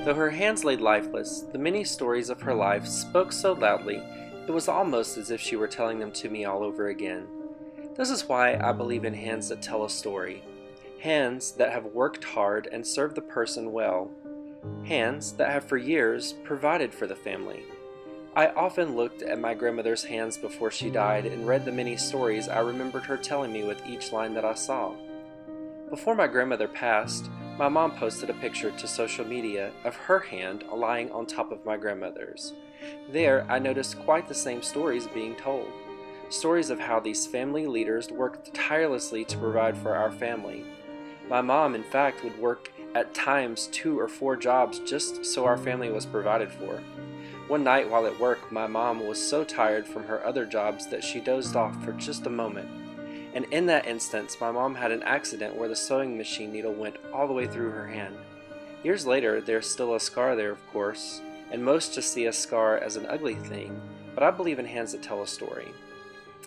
Though her hands lay lifeless, the many stories of her life spoke so loudly, it was almost as if she were telling them to me all over again. This is why I believe in hands that tell a story. Hands that have worked hard and served the person well. Hands that have for years provided for the family. I often looked at my grandmother's hands before she died and read the many stories I remembered her telling me with each line that I saw. Before my grandmother passed, my mom posted a picture to social media of her hand lying on top of my grandmother's. There, I noticed quite the same stories being told. Stories of how these family leaders worked tirelessly to provide for our family. My mom, in fact, would work at times 2 or 4 jobs just so our family was provided for. One night while at work, my mom was so tired from her other jobs that she dozed off for just a moment. And in that instance, my mom had an accident where the sewing machine needle went all the way through her hand. Years later, there's still a scar there, of course, and most just see a scar as an ugly thing, but I believe in hands that tell a story.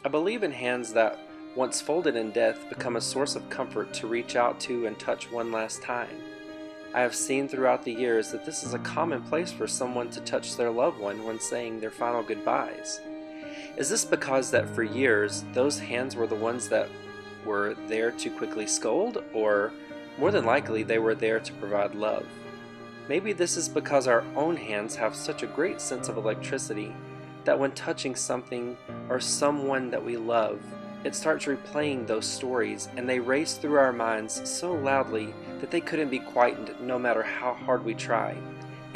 I believe in hands that, once folded in death, become a source of comfort to reach out to and touch one last time. I have seen throughout the years that this is a common place for someone to touch their loved one when saying their final goodbyes. Is this because that for years, those hands were the ones that were there to quickly scold, or more than likely they were there to provide love? Maybe this is because our own hands have such a great sense of electricity that when touching something or someone that we love, it starts replaying those stories and they race through our minds so loudly that they couldn't be quietened no matter how hard we try.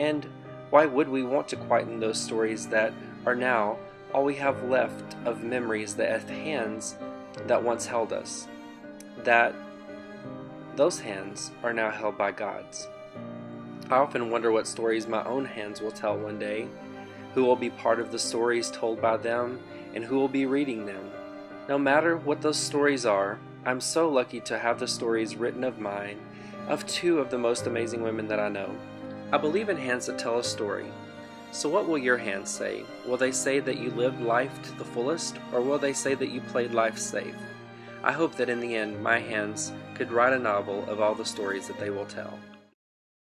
And why would we want to quieten those stories that are now all we have left of memories that have hands that once held us? That those hands are now held by God's. I often wonder what stories my own hands will tell one day, who will be part of the stories told by them, and who will be reading them. No matter what those stories are, I'm so lucky to have the stories written of mine, of 2 of the most amazing women that I know. I believe in hands that tell a story. So what will your hands say? Will they say that you lived life to the fullest, or will they say that you played life safe? I hope that in the end, my hands could write a novel of all the stories that they will tell.